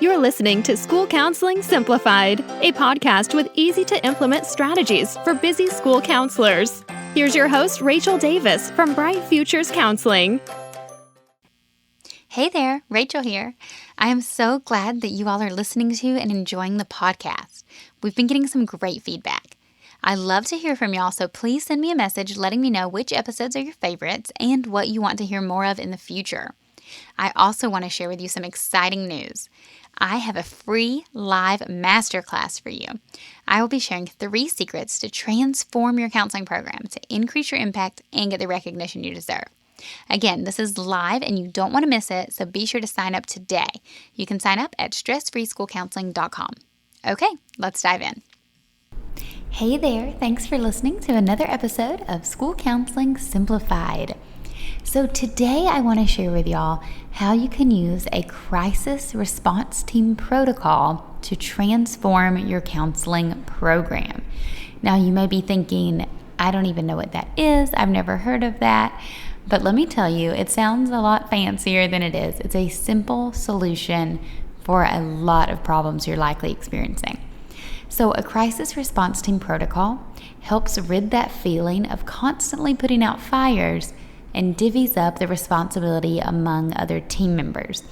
You're listening to School Counseling Simplified, a podcast with easy-to-implement strategies for busy school counselors. Here's your host, Rachel Davis from Bright Futures Counseling. Hey there, Rachel here. I am so glad that you all are listening to and enjoying the podcast. We've been getting some great feedback. I love to hear from y'all, so please send me a message letting me know which episodes are your favorites and what you want to hear more of in the future. I also want to share with you some exciting news. I have a free live masterclass for you. I will be sharing 3 secrets to transform your counseling program to increase your impact and get the recognition you deserve. Again, this is live and you don't want to miss it, so be sure to sign up today. You can sign up at stressfreeschoolcounseling.com. Okay, let's dive in. Hey there, thanks for listening to another episode of School Counseling Simplified. So today I want to share with y'all how you can use a crisis response team protocol to transform your counseling program. Now you may be thinking, I don't even know what that is. I've never heard of that. But let me tell you, it sounds a lot fancier than it is. It's a simple solution for a lot of problems you're likely experiencing. So a crisis response team protocol helps rid that feeling of constantly putting out fires and divvies up the responsibility among other team members.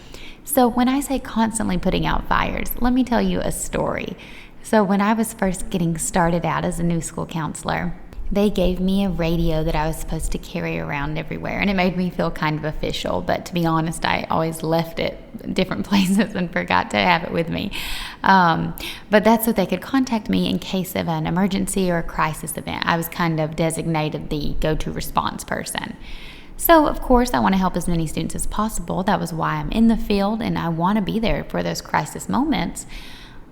So when I say constantly putting out fires, let me tell you a story. So when I was first getting started out as a new school counselor, they gave me a radio that I was supposed to carry around everywhere, and it made me feel kind of official, but to be honest, I always left it different places and forgot to have it with me. But that's so they could contact me in case of an emergency or a crisis event. I was kind of designated the go-to response person. So, of course, I want to help as many students as possible. That was why I'm in the field, and I want to be there for those crisis moments.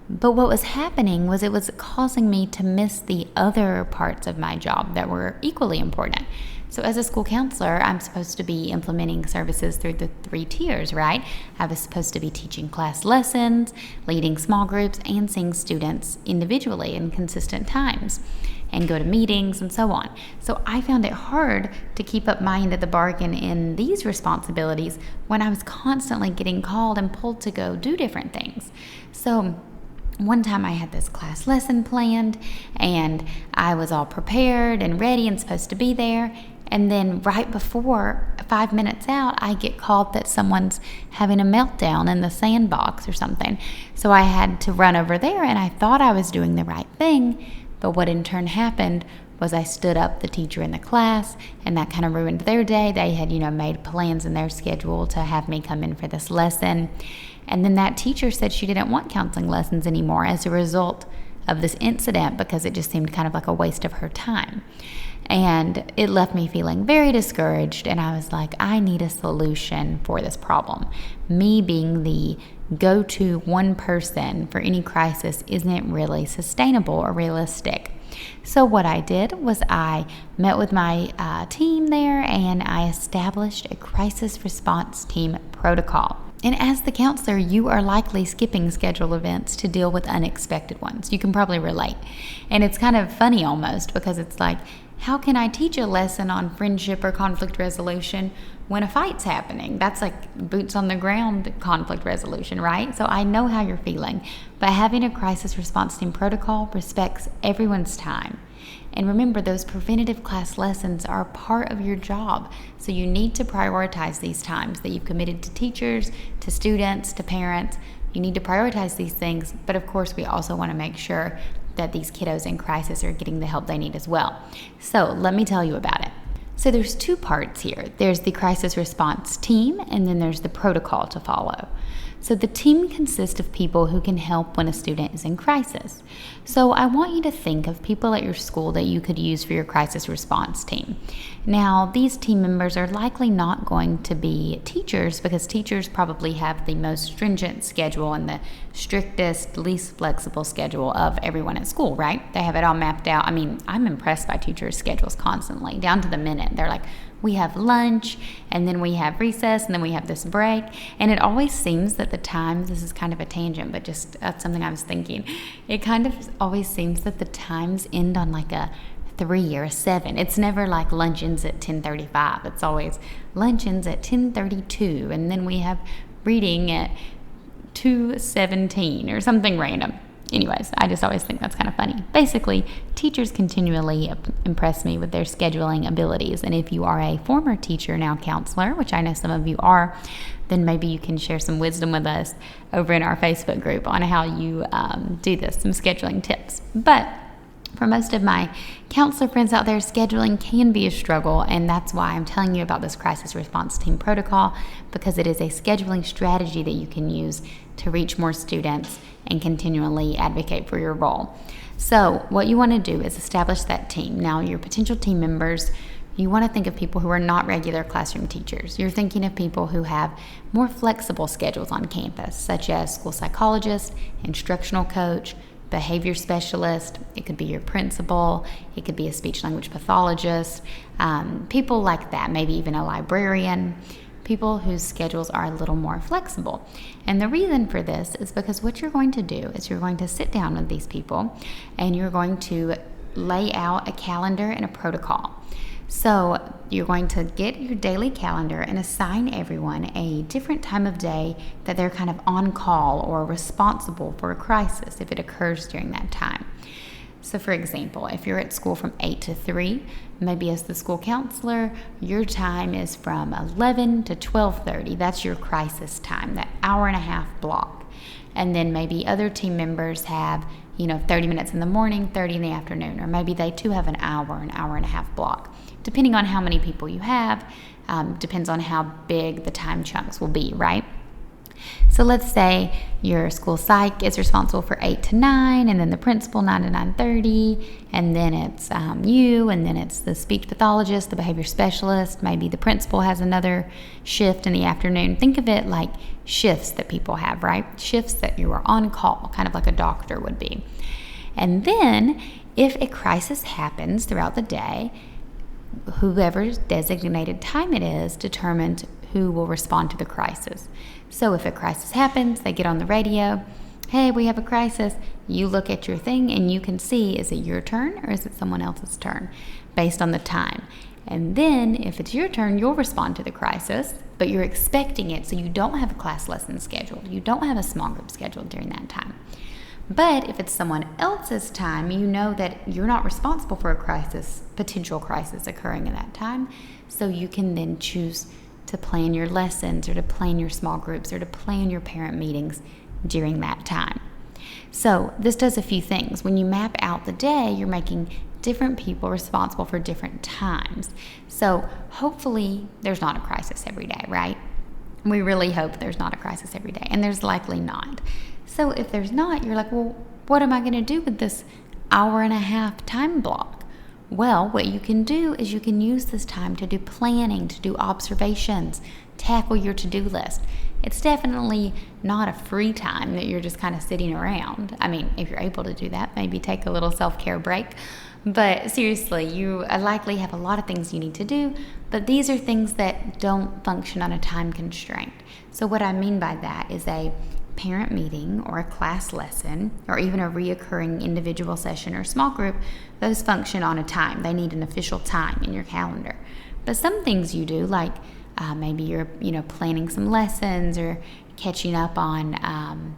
But what was happening was it was causing me to miss the other parts of my job that were equally important. So as a school counselor, I'm supposed to be implementing services through the 3 tiers, right? I was supposed to be teaching class lessons, leading small groups, and seeing students individually in consistent times, and go to meetings and so on. So I found it hard to keep up my end of the bargain in these responsibilities when I was constantly getting called and pulled to go do different things. So one time I had this class lesson planned and I was all prepared and ready and supposed to be there. And then right before 5 minutes out, I get called that someone's having a meltdown in the sandbox or something. So I had to run over there and I thought I was doing the right thing. But what in turn happened was I stood up the teacher in the class, and that kind of ruined their day. They had, made plans in their schedule to have me come in for this lesson. And then that teacher said she didn't want counseling lessons anymore as a result of this incident because it just seemed kind of like a waste of her time. And it left me feeling very discouraged, and I was like, I need a solution for this problem. Me being the go-to one person for any crisis isn't really sustainable or realistic. So what I did was I met with my team there and I established a crisis response team protocol. And as the counselor, you are likely skipping scheduled events to deal with unexpected ones. You can probably relate. And it's kind of funny almost because it's like, how can I teach a lesson on friendship or conflict resolution when a fight's happening? That's like boots on the ground conflict resolution, right? So I know how you're feeling. But having a crisis response team protocol respects everyone's time. And remember, those preventative class lessons are a part of your job. So you need to prioritize these times that you've committed to teachers, to students, to parents. You need to prioritize these things. But of course, we also want to make sure that these kiddos in crisis are getting the help they need as well. So let me tell you about it. So there's 2 parts here. There's the crisis response team, and then there's the protocol to follow. So the team consists of people who can help when a student is in crisis. So I want you to think of people at your school that you could use for your crisis response team. Now, these team members are likely not going to be teachers because teachers probably have the most stringent schedule and the strictest, least flexible schedule of everyone at school, right? They have it all mapped out. I mean, I'm impressed by teachers' schedules constantly, down to the minute. They're like, we have lunch, and then we have recess, and then we have this break. And it always seems that the times, this is kind of a tangent, but just that's something I was thinking. It kind of always seems that the times end on like a 3 or a 7. It's never like lunch ends at 10:35. It's always lunch ends at 10:32, and then we have reading at 2:17 or something random. Anyways, I just always think that's kind of funny. Basically, teachers continually impress me with their scheduling abilities. And if you are a former teacher, now counselor, which I know some of you are, then maybe you can share some wisdom with us over in our Facebook group on how you do this, some scheduling tips. But for most of my counselor friends out there, scheduling can be a struggle, and that's why I'm telling you about this crisis response team protocol, because it is a scheduling strategy that you can use to reach more students and continually advocate for your role. So what you want to do is establish that team. Now, your potential team members, you want to think of people who are not regular classroom teachers. You're thinking of people who have more flexible schedules on campus, such as school psychologist, instructional coach, behavior specialist. It could be your principal. It could be a speech language pathologist, people like that, maybe even a librarian, people whose schedules are a little more flexible. And the reason for this is because what you're going to do is you're going to sit down with these people and you're going to lay out a calendar and a protocol. So you're going to get your daily calendar and assign everyone a different time of day that they're kind of on call or responsible for a crisis if it occurs during that time. So for example, if you're at school from 8 to 3, maybe as the school counselor, your time is from 11 to 12:30. That's your crisis time, that hour and a half block. And then maybe other team members have 30 minutes in the morning, 30 in the afternoon, or maybe they too have an hour and a half block. Depending on how many people you have, depends on how big the time chunks will be, right? So let's say your school psych is responsible for 8 to 9, and then the principal 9 to 9:30, and then it's you, and then it's the speech pathologist, the behavior specialist. Maybe the principal has another shift in the afternoon. Think of it like shifts that people have, right? Shifts that you are on call, kind of like a doctor would be. And then if a crisis happens throughout the day, whoever's designated time it is determines who will respond to the crisis. So if a crisis happens, they get on the radio, hey, we have a crisis. You look at your thing and you can see, is it your turn or is it someone else's turn based on the time? And then if it's your turn, you'll respond to the crisis, but you're expecting it, so you don't have a class lesson scheduled. You don't have a small group scheduled during that time. But if it's someone else's time, you know that you're not responsible for a potential crisis occurring at that time. So you can then choose to plan your lessons or to plan your small groups or to plan your parent meetings during that time. So this does a few things. When you map out the day, you're making different people responsible for different times. So hopefully there's not a crisis every day, right? We really hope there's not a crisis every day, and there's likely not. So if there's not, you're like, well, what am I going to do with this hour and a half time block? Well, what you can do is you can use this time to do planning, to do observations, tackle your to-do list. It's definitely not a free time that you're just kind of sitting around. I mean, if you're able to do that, maybe take a little self-care break. But seriously, you likely have a lot of things you need to do, but these are things that don't function on a time constraint. So what I mean by that is a parent meeting or a class lesson or even a reoccurring individual session or small group, those function on a time. They need an official time in your calendar. But some things you do, like maybe you're planning some lessons or catching up on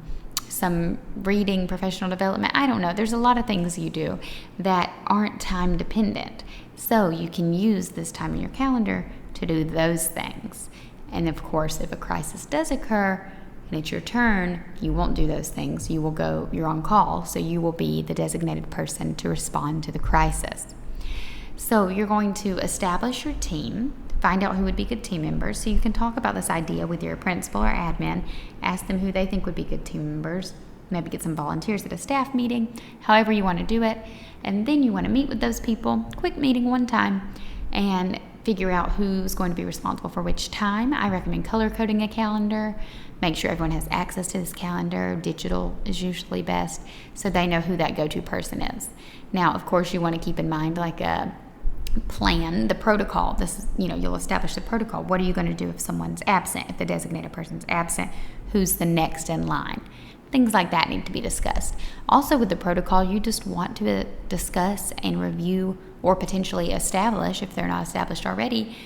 some reading, professional development. I don't know. There's a lot of things you do that aren't time dependent. So you can use this time in your calendar to do those things. And of course, if a crisis does occur, and it's your turn, you won't do those things. You're on call, so you will be the designated person to respond to the crisis. So you're going to establish your team, find out who would be good team members, so you can talk about this idea with your principal or admin, ask them who they think would be good team members, maybe get some volunteers at a staff meeting, however you want to do it, and then you want to meet with those people, quick meeting one time, and figure out who's going to be responsible for which time. I recommend color coding a calendar. Make sure everyone has access to this calendar. Digital is usually best, so they know who that go-to person is. Now, of course, you want to keep in mind like a plan, the protocol. This is, you'll establish the protocol. What are you going to do if someone's absent? If the designated person's absent, who's the next in line? Things like that need to be discussed. Also with the protocol, you just want to discuss and review or potentially establish, if they're not established already,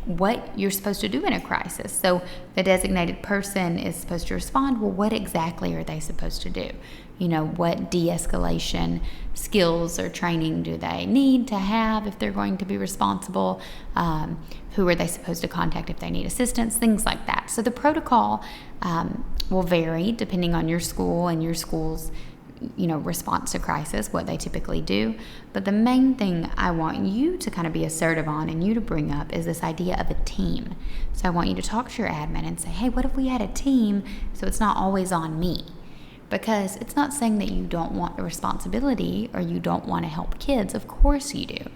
what you're supposed to do in a crisis. So the designated person is supposed to respond. Well, what exactly are they supposed to do? What de-escalation skills or training do they need to have if they're going to be responsible? Who are they supposed to contact if they need assistance? Things like that. So the protocol will vary depending on your school and your school's response to crisis, what they typically do. But the main thing I want you to kind of be assertive on and you to bring up is this idea of a team. So I want you to talk to your admin and say, hey, what if we had a team so it's not always on me? Because it's not saying that you don't want the responsibility or you don't want to help kids. Of course you do.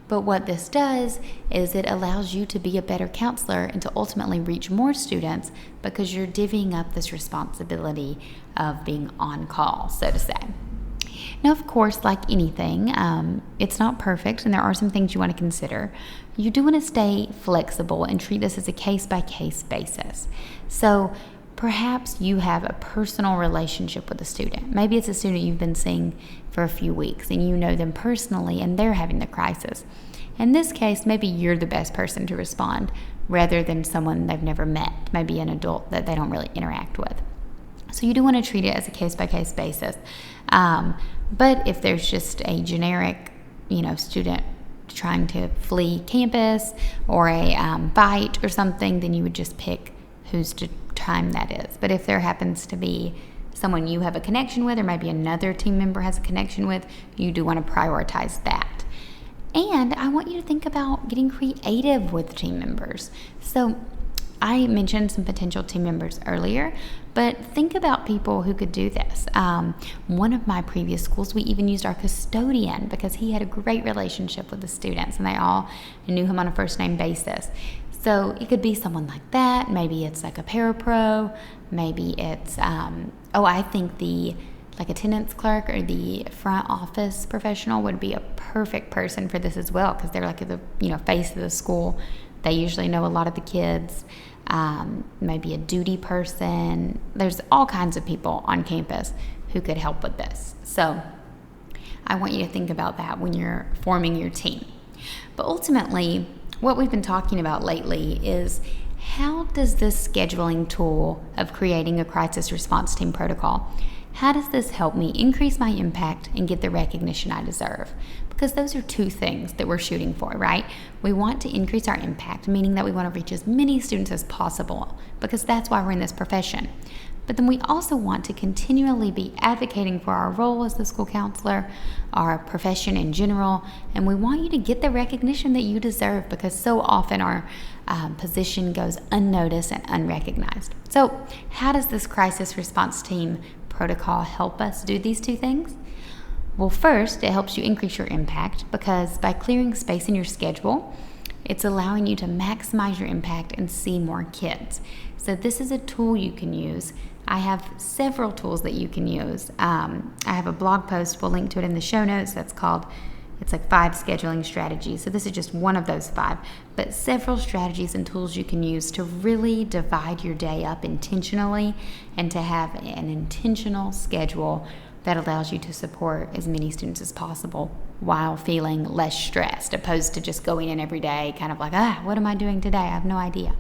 But what this does is it allows you to be a better counselor and to ultimately reach more students because you're divvying up this responsibility of being on call, so to say. Now, of course, like anything, it's not perfect and there are some things you want to consider. You do want to stay flexible and treat this as a case-by-case basis. So perhaps you have a personal relationship with a student. Maybe it's a student you've been seeing for a few weeks and you know them personally and they're having the crisis. In this case, maybe you're the best person to respond rather than someone they've never met, maybe an adult that they don't really interact with. So you do want to treat it as a case-by-case basis. But if there's just a generic, student trying to flee campus or a fight or something, then you would just pick whose time that is. But if there happens to be someone you have a connection with or maybe another team member has a connection with, you do want to prioritize that. And I want you to think about getting creative with team members. So I mentioned some potential team members earlier, but think about people who could do this. One of my previous schools, we even used our custodian because he had a great relationship with the students and they all knew him on a first name basis. So it could be someone like that. Maybe it's like a parapro. Maybe it's, I think the attendance clerk or the front office professional would be a perfect person for this as well because they're like the face of the school. They usually know a lot of the kids. Maybe a duty person. There's all kinds of people on campus who could help with this. So I want you to think about that when you're forming your team. But ultimately, what we've been talking about lately is how does this scheduling tool of creating a crisis response team protocol, how does this help me increase my impact and get the recognition I deserve? Because those are two things that we're shooting for, right? We want to increase our impact, meaning that we want to reach as many students as possible, because that's why we're in this profession. But then we also want to continually be advocating for our role as the school counselor, our profession in general, and we want you to get the recognition that you deserve because so often our position goes unnoticed and unrecognized. So how does this crisis response team protocol help us do these two things? Well, first, it helps you increase your impact because by clearing space in your schedule, it's allowing you to maximize your impact and see more kids. So this is a tool you can use. I have several tools that you can use. I have a blog post, we'll link to it in the show notes, it's like 5 scheduling strategies. So this is just one of those 5, but several strategies and tools you can use to really divide your day up intentionally and to have an intentional schedule that allows you to support as many students as possible while feeling less stressed, opposed to just going in every day kind of like, what am I doing today? I have no idea.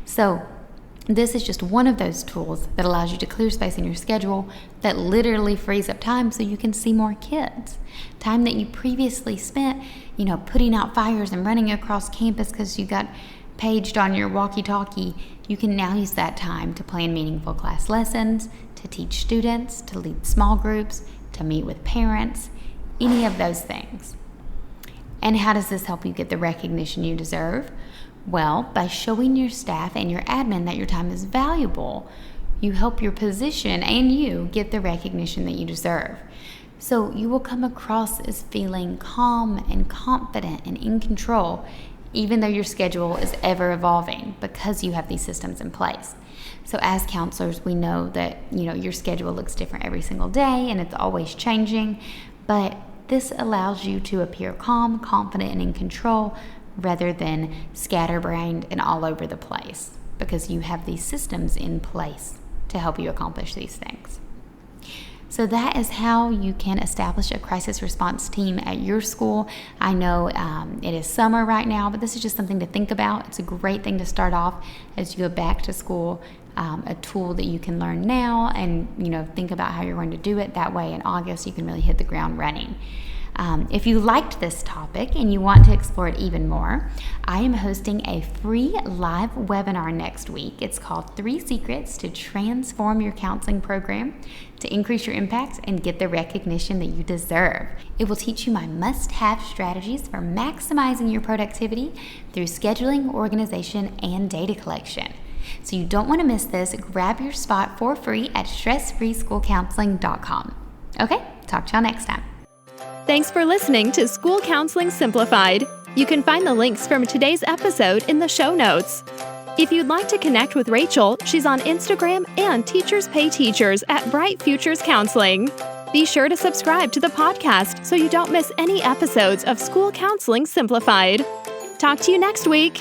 So this is just one of those tools that allows you to clear space in your schedule that literally frees up time so you can see more kids. Time that you previously spent, putting out fires and running across campus because you got paged on your walkie talkie. You can now use that time to plan meaningful class lessons, to teach students, to lead small groups, to meet with parents, any of those things. And how does this help you get the recognition you deserve? Well, by showing your staff and your admin that your time is valuable, you help your position and you get the recognition that you deserve. So you will come across as feeling calm and confident and in control, even though your schedule is ever evolving because you have these systems in place. So as counselors, we know that, your schedule looks different every single day and it's always changing, but this allows you to appear calm, confident, and in control rather than scatterbrained and all over the place because you have these systems in place to help you accomplish these things. So that is how you can establish a crisis response team at your school. I know it is summer right now, but this is just something to think about. It's a great thing to start off as you go back to school, a tool that you can learn now and, think about how you're going to do it. That way in August, you can really hit the ground running. If you liked this topic and you want to explore it even more, I am hosting a free live webinar next week. It's called 3 Secrets to Transform Your Counseling Program to Increase Your Impact and Get the Recognition that you deserve. It will teach you my must-have strategies for maximizing your productivity through scheduling, organization, and data collection. So you don't want to miss this. Grab your spot for free at stressfreeschoolcounseling.com. Okay, talk to y'all next time. Thanks for listening to School Counseling Simplified. You can find the links from today's episode in the show notes. If you'd like to connect with Rachel, she's on Instagram and Teachers Pay Teachers at Bright Futures Counseling. Be sure to subscribe to the podcast so you don't miss any episodes of School Counseling Simplified. Talk to you next week.